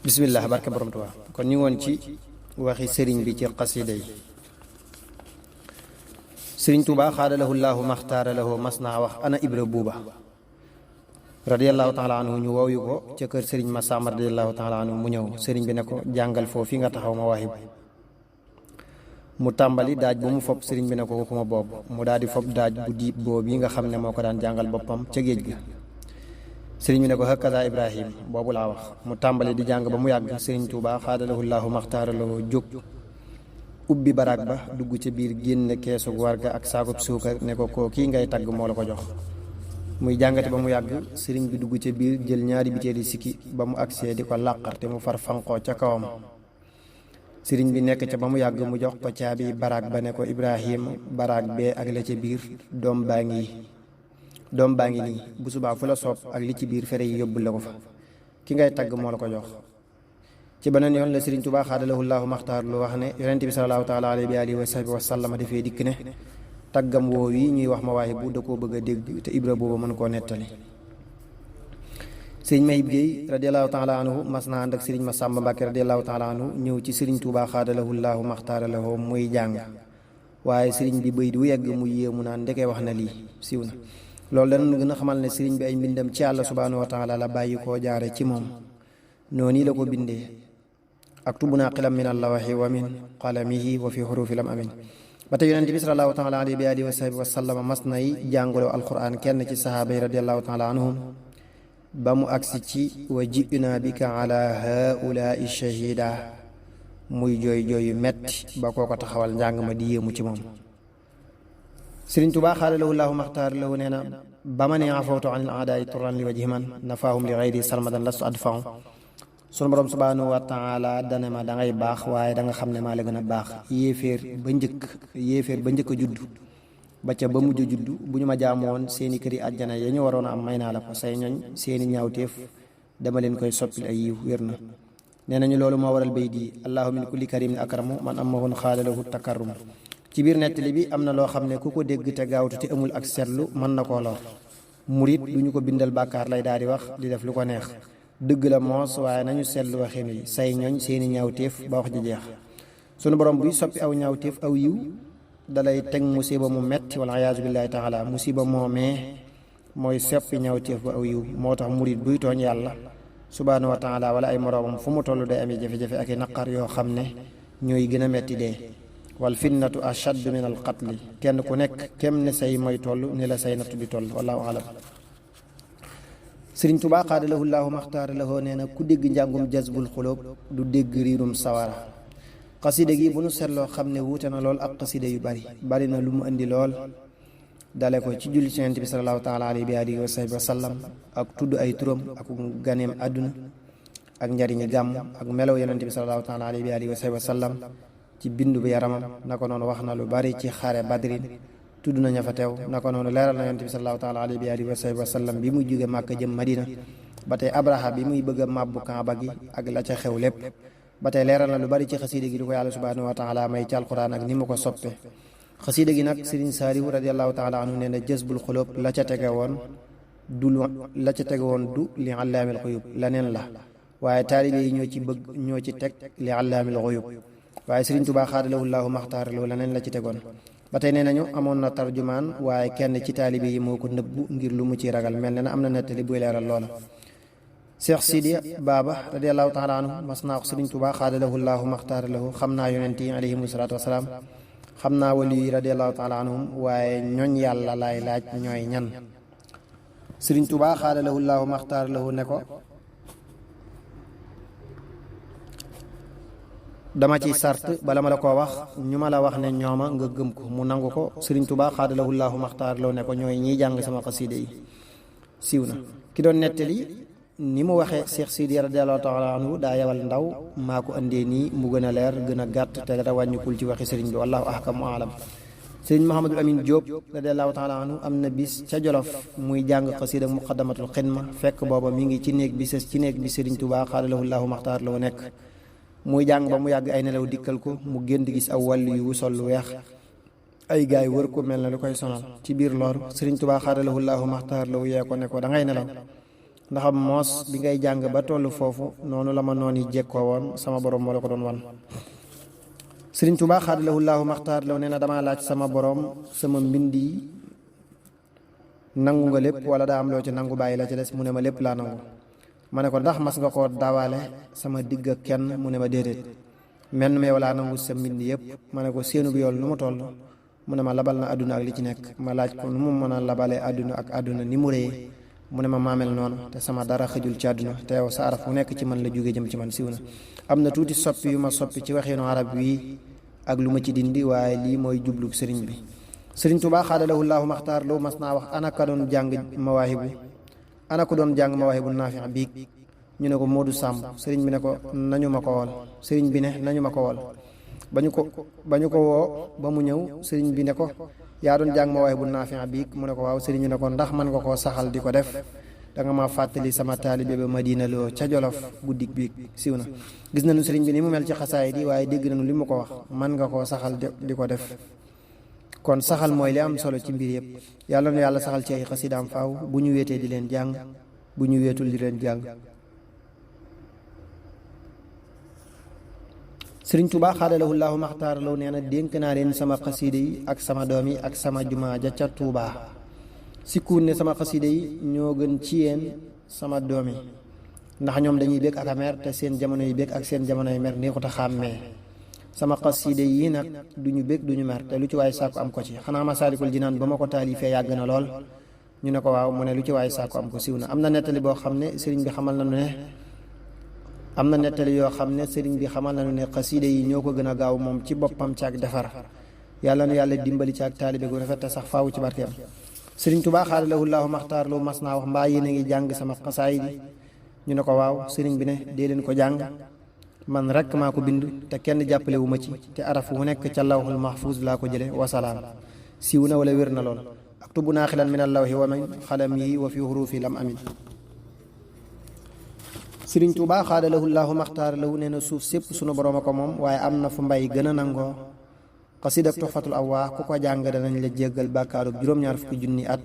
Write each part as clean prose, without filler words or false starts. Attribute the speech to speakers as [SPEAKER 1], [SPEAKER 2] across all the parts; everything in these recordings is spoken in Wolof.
[SPEAKER 1] bismillah barke borom Tuubaa kon ñu woon ci waxi sëriñ bi ci xasida yi sëriñ Tuubaa xaadalahu llaahu maxtaara lahu mas naa wax ana ibra buuba radiallahu taala anhu ñu wooyu ko ca kër sëriñ Masamba radiallahu taala anhu mu ñëw sëriñ bi ne ko jàngal foofu fi nga taxaw ma waahib mu tàmbali daaj bu mu fob sëriñ bi ne ko waxuma boobu mu daal di fob daaj bu diib boobu yi nga xam ne moo ko daan jàngal boppam ca géej ga sëriñ bi ne ko hakaza ibrahim boobu laa wax mu tàmbali di jàng ba mu yàgg sëriñ Tuubaa xaadalahu llaahu maxtaara lahu jóg ubbi baraag ba dugg ca biir génn keesu warga ak saakub suukar ne ko koo kii ngay tagg moo la ko jox muy jàngate ba mu yàgg sëriñ bi dugg ca biir jël ñaari bitéeli sikki ba mu agsee di ko làqarte mu far fanqoo ca kawam sëriñ bi nekk ca ba mu yàgg mu jox ko caabi baraag ba ne ko ibrahim baraag bee ak la ca biir doom baa ngi nii bu subaa fu la soob ak li ci biir fere yi yóbbul la ko fa ki ngay tagg moo la ko jox ci beneen yoon la sëriñ Tuubaa xaadalahu llaahu maxtaar lu wax ne yonent bi salallaahu taala alayhi wa alihi wa sahbihi wa sallama dafee dikk ne taggam woow yi ñuy wax ma waaye bu da koo bëgg a dégg te ibra booba mën koo nettali sëriñ Mahib Guèye radiallahu taala anhu mas naa ànd ak sëriñ Masamba Mbàkke radiallahu taala anhu ñëw ci sëriñ Tuubaa xaadalahu llaahu maxtaara lahu muy jàng waaye sëriñ bi bëy du yegg mu yéemu naan ndekee wax na lii siiw na loolu dana gën a xamal ne sëriñ bi ay mbindam ci Yàlla subhaanahu wa taala la bàyyi koo jaare ci moom noonu la ko bindee aktubuna qilam min allawahi wa min qalamihi wa fi xurufi lam amin ba tey yonent bi salallaahu taala alayhi wa alihi wa sahbihi wa sallama mas nay jàngaloo alquran kenn ci sahaaba yi radiallahu taala anhum ba mu agsi ci wa ji'na bika ala haulaai shahida muy jooy yu metti ba koo ko taxawal njàng ma di yéemu ci moom sëriñ Tuubaa xaadalahu llaahu maxtaar lahu nee na ba ma ne afawtu anil aadaai turan li wajhi man nafaahum li gayri sarmadan lastu adfau sunu borom subhaanahu wa taala dane ma da ngay baax waaye da nga xam ne maa la gën a baax yéeféer ba njëkk a judd ba ca ba mujj a judd bu ñu ma jaamoon seeni këri àjjana ya ñu waroon a am may naa la ko say ñoñ seeni ñaawteef dama leen koy soppil ay yiw wér na nee nañu loolu moo waral bay di allahu min kulli karimin akramu man amahun xaadalahu takarrum ci biir nettali bi am na loo xam ne ku ko dégg te gaawtu te amul ak seetlu mën na koo lor murit du ñu ko bindal bàkkaar lay daal di wax di def lu ko neex dëgg la moos waaye nañu seetlu waxin wi say ñooñ seeni ñaawteef ba wax ji jeex sunu borom buy soppi aw ñaawteef aw yiw dalay teg musiba mu metti wala ayaasu billaahi taala musiba moomee mooy soppi ñaawteef ba aw yiw moo tax murit buy tooñ yàlla subhaanahu wa taala wala ay moroomam fu mu toll day amee jafe-jafe ak i naqar yoo xam ne ñooy gën a metti dee wal fitnatu ashaddu min al qatli kenn ku nekk kem ne say mooy toll ni la say nattu di toll wallaahu alam sëriñ Tuubaa xaadalahu llaahu maxtaara lahu nee na ku dégg njàngum jazbul xulóob du dégg riirum sawara xasida gi bu nu seetloo xam ne wuute na lool ak xasida yu bari na lu mu indi lool dale ko ci julli ci Yonent bi salallaahu taala alayhi wa alihi wa sahbihi wa sallam ak tudd ay turam ak ganeem àdduna ak njariñi gàmm ak melow Yonent bi salallaahu taala alayhi wa alihi wa sahbihi wa sallam ci bindu bi yaramam naka noonu wax na lu bari ci xare badrin tudd na ña fa teew naka noonu leeral na yonent bi salallaahu taala alayhi wa alihi wa sallam bi muy jóge Màkka jëm Madina ba tey Abraha bi muy bëgg a màbbu Kaaba gi ak la ca xew lépp ba tey leeral na lu bari ci xasiida gi di ko yàlla subhaanahu wa taala may ci alquran ak ni mu ko soppe xasiida gi nag Sëriñ Saalihu radiallahu taala anhu nee na jazbul xulóob la ca tege woon du li allaamil xuyub laneen la waaye taalibe yi ñoo ci teg li allaamil xuyub waaye sëriñ Tuubaa xaadalahu llaahu maxtaar lahu leneen la ci tegoon ba tey nee nañu amoon na tarjumaan waaye kenn ci taalibe yi moo ko nëbbu ngir lu mu ci ragal mel ne na am na nettali buy leeral loola Cheikh Sidi Baba radiallahu taala anhu mas naa ko sëriñ Tuubaa xaadalahu llaahu maxtaar lahu xam naa yonent yi alayhimu salaatu wasalaam xam naa wali yi radiallahu taala anhum waaye ñooñ yàlla laay laaj ñooy ñan sëriñ Tuubaa xaadalahu llaahu maxtaar lahu ne ko dama ci sart bala ma la koo wax ñu ma la wax ne ñooma nga gëm ko mu nangu ko sëriñ Tuubaa xaadalahu llaahu maxtaar loo ne ko ñooy ñiy jàng sama xasiide yi siiw na ki doon nettali ni mu waxee Cheikh Sidi radiallahu taala anhu daa yawal ndaw maa ko andee nii mu gën a leer gën a gàtt te dara wàññikul ci waxi sëriñ bi wallaahu ahkam wa alam sëriñ Mouhamadul Amin Diop radiallahu taala anhu am na bis ca Jolof muy jàng xasiida muqaddamatul xidma fekk booba mi ngi ci néeg bi sës ci néeg bi sëriñ Tuubaa xaadalahu llaahu maxtaar loo nekk muy jàng ba mu yàgg ay nelaw dikkal ko mu gént gis aw wàll yu sol lu weex ay gaay wër ko mel na lu koy sonal ci biir loolu sëriñ Tuubaa xaadalahu llaahu maxtaar lahu yee ko ne ko da ngay nelaw ndax moos bi ngay jàng ba tollu foofu noonu la ma noon yi jekkoo woon sama borom moo la ko doon wan. Sëriñ Tuubaa xaadalahu llaahu maxtaar law nee na damaa laaj sama borom sama mbind yi nangu nga lépp wala daa am loo ci nangu bàyyi la ci des mu ne ma lépp laa nangu. ma ne ko ndax mas nga koo dawaale sama digg ak kenn mu ne ma déedéet. menn meew laa nangu sa mbind yëpp. ma ne ko séenu bi yool nu mu toll mu ne ma labal na àdduna ak li ci nekk. ma laaj ko nu mu mën a labalee àdduna ak àdduna ni mu réyee mu ne ma maamel noonu te sama dara xëjul ci àdduna te yow sa araf fu nekk ci man la jóge jëm ci man siw na. am na tuuti soppi yu ma soppi ci waxinu arab wii ak lu ma ci dindi waaye lii mooy jublub sëriñ bi. Sëriñ Tuubaa xaadalahu llaahu maxtaar loo mas naa wax ana ka doon jàng mawaahibu ana ko doon jàng mawaahibu naafi biig ñu ne ko Moodu Sàmb sëriñ bi ne ko nañu ma ko wol sëriñ bi ne nañu ma ko wol ba ñu ko woo ba mu ñëw sëriñ bi ne ko yaa doon jàng mawaahibu naafi biig mu ne ko waaw sëriñ bi ne ko ndax man nga koo saxal di ko def danga ma fàttali sama taalibe ba Madina loo ca Jolof guddik biig siw na. gis nañu sëriñ bi ni mu mel ci xasaay di waaye dégg nañu li mu ko wax man nga koo saxal di ko def kon saxal mooy li am solo ci mbir yëpp. yàlla na yàlla saxal ci ay xasidaam faaw bu ñu wéetee di leen jàng bu ñu wéetul di leen jàng. Sëriñ Tuubaa xaadalahu llaahu maxtaar law nee na dénk naa leen sama xasida yi ak sama doom yi ak sama jumaa ja ca Tuubaa. sikkuun ne sama xasida yi ñoo gën ci yéen sama doom yi ndax ñoom dañuy bég ak a mer te seen jamono yi bég ak seen jamono yi mer neexut a xàmmee. sama xasida yi nag duñu bég duñu mer te lu ci waay sàkku am ko ci. xanaa Masaalikul Jinaan ba ma ko taalifee yàgg na lool ñu ne ko waaw mu ne lu ci waay sàkku am ko siw na. am na nettali boo xam ne sëriñ bi xamal nañu ne am na nettali yoo xam ne sëriñ bi xamal nañu ne xasida yi ñoo ko gën a gaaw moom ci boppam ci ak defar. yàlla na yàlla dimbali ci ak taalibe gu rafet te sax faawu ci barkeem. Sëriñ Tuubaa xaadalahu llaahu maxtaar lu mas naa wax mbaa yéen a ngi jàng sama xasaayid yi ñu ne ko waaw sëriñ bi ne dee leen ko jàng man rekk maa ko bind te kenn jàppale wu ma ci te araf wu nekk ca lawhul mahfuuz laa ko jële wasalaam. siiw na wala wér na lool. aktubu naaxilan min allawhi wa min xalam yi wa fi hurufi lam amin. Sëriñ Tuubaa xaadalahu llaahu maxtaar lawu nee na suuf sépp sunu boroom a ko moom waaye am na fu mbay gën a nangoo. xasida ak Tuhfatul Awwaa ku ko jàng danañ la jéggal bàkkaaru juróom-ñaar fukki junni at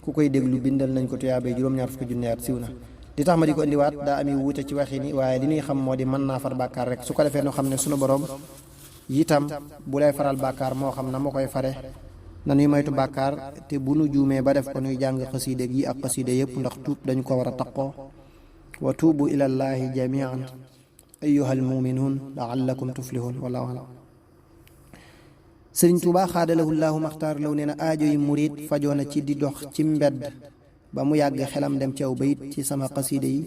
[SPEAKER 1] ku koy déglu bindal nañ ko tuyaabee juróom-ñaar fukki junni at siw na. li tax ma di ko indiwaat daa ami wuute ci waxi ni waaye li ñuy xam moo di mën naa far bàkkaar rek su ko defee noo xam ne sunu borom itam bu lay faral bàkkaar moo xam na ma koy fare na nuy moytu bàkkaar te bu nu juumee ba def ko nuy jàng xasida yi ak xasida yëpp ndax tuub dañu ko war a taqoo. wa tuubu ilallaahi jamian ayyuhal muminuun laallakum tuflihun wallahu alam. Sëriñ Tuubaa xaadalahu llaahu maxtaar law nee na aajo yi murit fajoona ci di dox ci mbedd ba mu yàgg xelam dem ci aw bayit ci sama xasida yi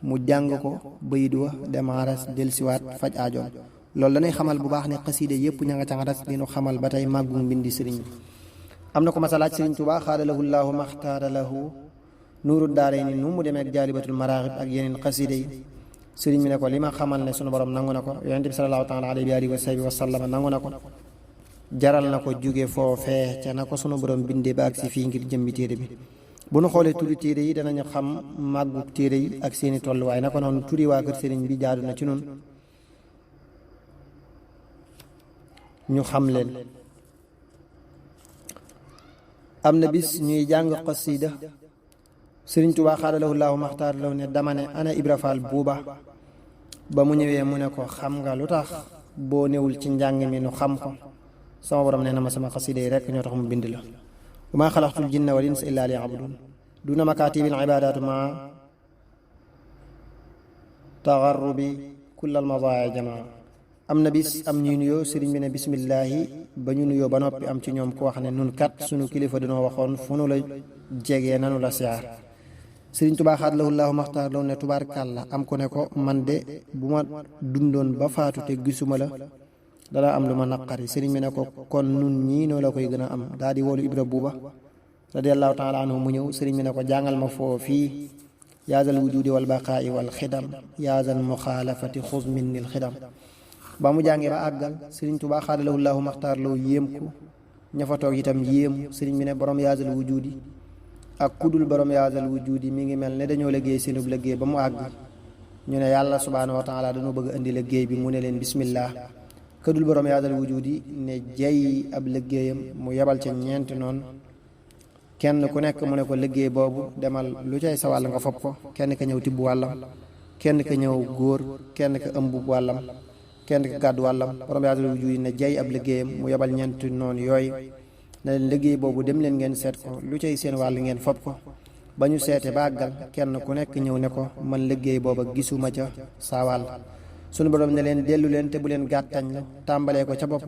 [SPEAKER 1] mu jàng ko bayit wa dem aras delsiwaat faj aajoom. loolu dañuy xamal bu baax ne xasida yëpp ña nga ca aras dinu xamal ba tey màggu mbindi sëriñ bi. am na ko masalaaj Sëriñ Tuubaa xaadalahu llaahu maxtaara lahu nuuru daarayni nu mu demee ak jaalibatul maraaxib ak yeneen xasida yi. sëriñ bi ne ko li ma xamal ne sunu borom nangu na ko yonent bi sallallaahu taala alayhi wa sahbihi wa sallam nangu na ko jaral na ko jóge foofee ca na ko sunu borom bindee ba ak si fii ngir jëmbi téere bi. bu nu xoolee turi téere yi danañu xam màggu téere yi ak seeni tolluwaay na ko noonu turi waa kër sëriñ bi jaadu na ci nun ñu xam leen. am na bis ñuy jàng xasida Sëriñ Tuubaa xaadalahu llaahu maxtaar law ne dama ne ana Ibra Faal buuba ba mu ñëwee mu ne ko xam nga lu tax boo newul ci njàng mi nu xam ko sama borom nee na ma sama xasida yi rekk ñoo tax mu bind la. wa maa xalaqtul jinna wal insa illaa liya'buduun duna makaatibil ibaadaatu ma taxarrubi kullal madaaya jamaa. am na bis am ñuy nuyoo sëriñ bi ne bismillaahi ba ñu nuyoo ba noppi am ci ñoom ku wax ne nun kat sunu kilifa dañoo waxoon fu nu la jegee nanu la siyaar. Sëriñ Tuubaa xaadalahu llaahu maxtaar law ne tubaarkàlla am ku ne ko man de bu ma dundoon ba faatu te gisuma la dana am lu ma naqari. sëriñ bi ne ko kon nun ñii noo la koy gën a am daal di woolu Ibra Buuba radiyallaahu taala anhu mu ñëw. sëriñ bi ne ko jàngal ma foo fii yaazal wujuudi wal baqaa'i wal xidam yaazal muxaalafati xuz minnil xidam. ba mu jàngee ba àggal Sëriñ Tuubaa xaadalahu llaahu maxtaar law yéem ko ña fa toog itam yéemu. sëriñ bi ne borom yaazal wujuudi ak kudul borom yaazal wujuudi mi ngi mel ne dañoo liggéey seenub liggéey ba mu àgg ñu ne yàlla subhaanahu wa taala dañoo bëgg indi liggéey bi mu ne leen bismillah. këdul borom yaazal wujuudi ne jey ab liggéeyam mu yebal ca ñeenti noonu kenn ku nekk mu ne ko liggéey boobu demal lu cay sa wàll nga fopp ko. kenn ka ñëw tibb wàllam, kenn ka ñëw góor, kenn ka ëmb wàllam, kenn ka gàddu wàllam. borom yaatal wujuudi ne jay ab liggéeyam mu yebal ñeenti noonu yooyu ne leen liggéey boobu dem leen ngeen seet ko, lu cay seen wàll ngeen fopp ko. ba ñu seete ba àggal kenn ku nekk ñëw ne ko man liggéey booba gisuma ca saa wàll. sunu borom ne leen dellu leen te bu leen gàttañ la, tàmbalee ko ca bopp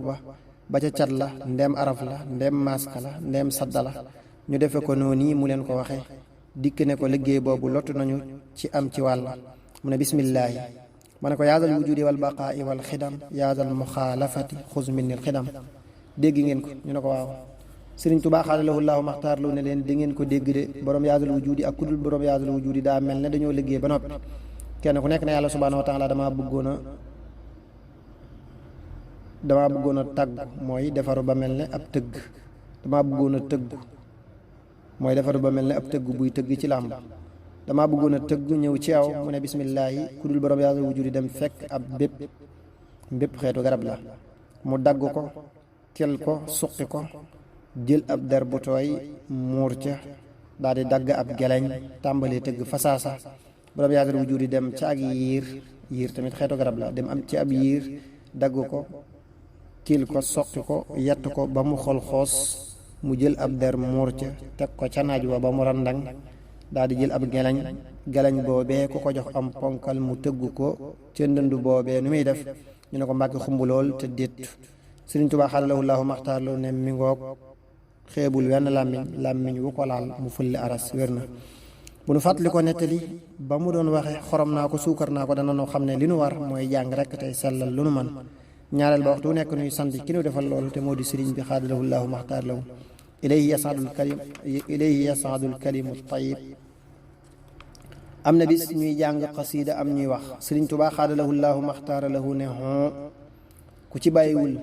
[SPEAKER 1] ba ca cat la, ndeem araf la, ndeem maaska la, ndeem sadda la. ñu defe ko noonu mu leen ko waxee. dikk ne ko liggéey boobu lottu nañu ci am ci wàll. mu ne bismillaahi. ma ne ko yaadal wujudi wal baqaa'i wal xidam yaadal muxaalafati xuz minnil xidam. dégg ngeen ko ñu ne ko waaw. Sëriñ Tuubaa xaadalahu llaahu maxtaar lu ne leen di ngeen ko dégg de, borom yaadal wujudi ak kudul borom yaadal wujudi daa mel ne dañoo liggéey ba noppi. kenn ku nekk ne yàlla subhaanahu wa taala damaa bëggoon a tàggu mooy defaru ba mel ne ab tëgg. damaa bëggoon a tëggu mooy defaru ba mel ne ab tëgg buy tëgg ci làmb. damaa bëggoon a tëgg ñëw ci aw mu ne bismillaahi ku dul borom yaadal wujudi dem fekk ab bépp xeetu garab la mu dagg ko, kel ko, suqi ko, jël ab der bu tooy muur ca, daal di dagg ab geleñ tàmbalee tëgg fasaasa. borom yaadal wujudi dem ca ak yiir tamit xeetu garab la, dem am ci ab yiir dagg ko, til ko, soqi ko, yett ko ba mu xol xoos, mu jël ab der muur ca, teg ko ca naaj wa ba mu randang, daal di jël ab geleñ boobee ku ko jox am ponkal mu tëgg ko ca ndënd boobee nu muy def ñu ne ko mbàkki xumb lool te déet. Sëriñ Tuubaa xaadalahu llaahu maxtaar lu ne mi ngoog xeebul wenn làmmiñ wu ko laal mu fulli aras wér na. bu nu fàttali ko nettali ba mu doon waxe xorom naa ko suukar naa ko dana noo xam ne li nu war mooy jàng rekk tey sellal lu nu man. ñaareel ba waxtu nekk nuy sant ki nu defal loolu te moo di sëriñ bi xaadalahu llaahu maxtaar lahu ilayhi yasaadul kalimu tayyib. am na bis ñuy jàng xasiida am ñuy wax Sëriñ Tuubaa xaadalahu llaahu maxtaar lahu ne ku ci bàyyiwul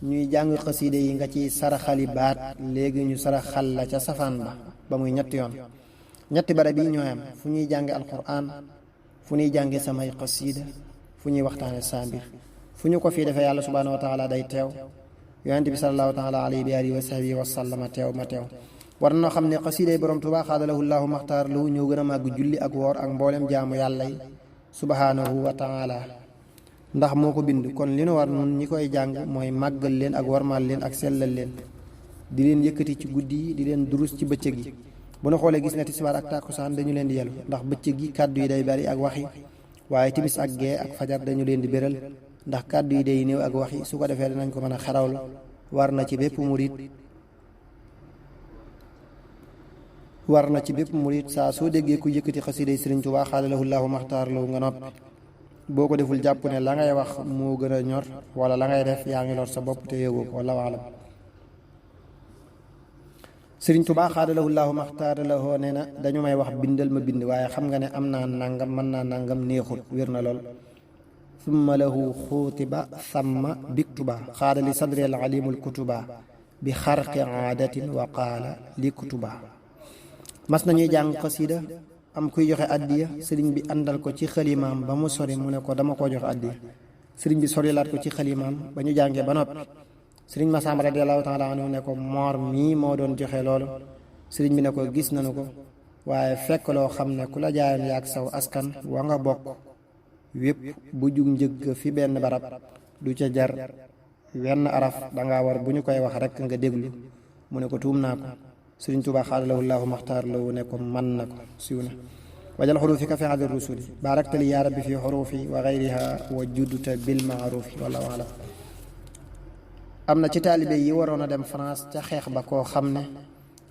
[SPEAKER 1] ñuy jàng xasiida yi nga ci saraxali baat léegi ñu saraxal la ca safaan ba muy ñetti yoon. ñetti barab yi ñooy am fu ñuy jànge alquran, fu ñuy jànge samay xasiida, fu ñuy waxtaane saa mbir. fu ñu ko fii defee yàlla subhaanahu wa taala day teew, yonent bi salallaahu taala alayhi wa alihi wa sahbihi wa sallama teew ma teew. war na noo xam ne xasiiday borom Tuubaa xaadalahu llaahu maxtaar lahu ñëw gën a màgg julli ak woor ak mboolem jaamu yàlla yi subhaanahu wa taala, ndax moo ko bind. kon li nu war nun ñi koy jàng mooy màggal leen ak warmaal leen ak sellal leen, di leen yëkkati ci guddi yi, di leen durus ci bëccëg yi. bu nu xoolee gis nga tisbaar ak tàkkusaan dañu leen di yelu, ndax bëccëg yi kàddu yi day bari ak waxi, waaye timis ak gee ak fajar dañu leen di béral, ndax kàddu yi day néew ak waxi. su ko defee dinañ ko mën a xarawlu. war na ci bépp murit saa soo déggee ku yëkkati xasiiday Sëriñ Tuubaa xaadalahu llaahu maxtaar lahu nga noppi. boo ko deful jàpp ne la ngay wax moo gën a ñor, wala la ngay def yaa ngi lor sa bopp te yëgoo ko. wallaahu a'lam. Sëriñ Tuubaa xaadalahu llaahu maxtaar lahu nee na dañu may wax bindal ma bind, waaye xam nga ne am naa nangam mën naa nangam neexut wér na lool. summa lahu xuutiba samma biktuba xaada li sadri al alimul kutuba bi xarqi aadatin wa qaala li kutuba. mas nañuy jàng xasiida am kuy joxe addiya, sëriñ bi àndal ko ci xalimaam ba mu sori mu ne ko dama koo joxe addiya. sëriñ bi sorilaat ko ci xalimaam ba ñu jàngee ba noppi. sëriñ Masamba radiyallaahu taala anhu ne ko moor mii moo doon joxe loolu. sëriñ bi ne ko gis nañu ko, waaye fekk loo xam ne ku la jaayoon yaag saw askan wa nga bokk wépp bu jug njëgg fi benn barab du ca jar wenn araf, danga war bu ñu koy wax rekk nga déglu. mu ne ko tuum naa ko. Sëriñ Tuubaa xaadalahu llaahu maxtaar lahu ne ko man na ko, siw na. wajal xuruufi ka fi hadi rusuli baraktali yaa rabbi fi xuruufi wa gayriha wa judduta bil maarufi. wallaahu a'lam. am na ci taalibe yi waroon a dem France ca xeex ba koo xam ne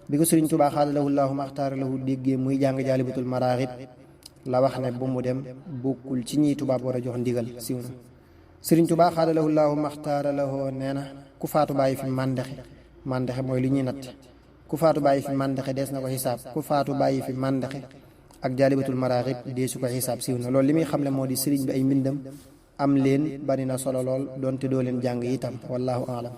[SPEAKER 1] bi ko Sëriñ Tuubaa xaadalahu llaahu maxtaar lahu déggee muy jàng jaalibatul maraaxib la wax ne bu mu dem, bokkul ci ñiy tubaab war a jox ndigal, siw na. Sëriñ Tuubaa xaadalahu llaahu maxtaar lahu nee na ku faatu bàyyi fi màndexe mooy li ñuy natt. ku faatu bàyyi fi màndexe dees na ko xisaab. ku faatu bàyyi fi màndexe ak jaalibatul maraaxib deesu ko xisaab, siw na. loolu li muy xamle moo di sëriñ bi ay mbindam am leen bari na solo lool, doonte doo leen jàng itam. wallaahu a'lam.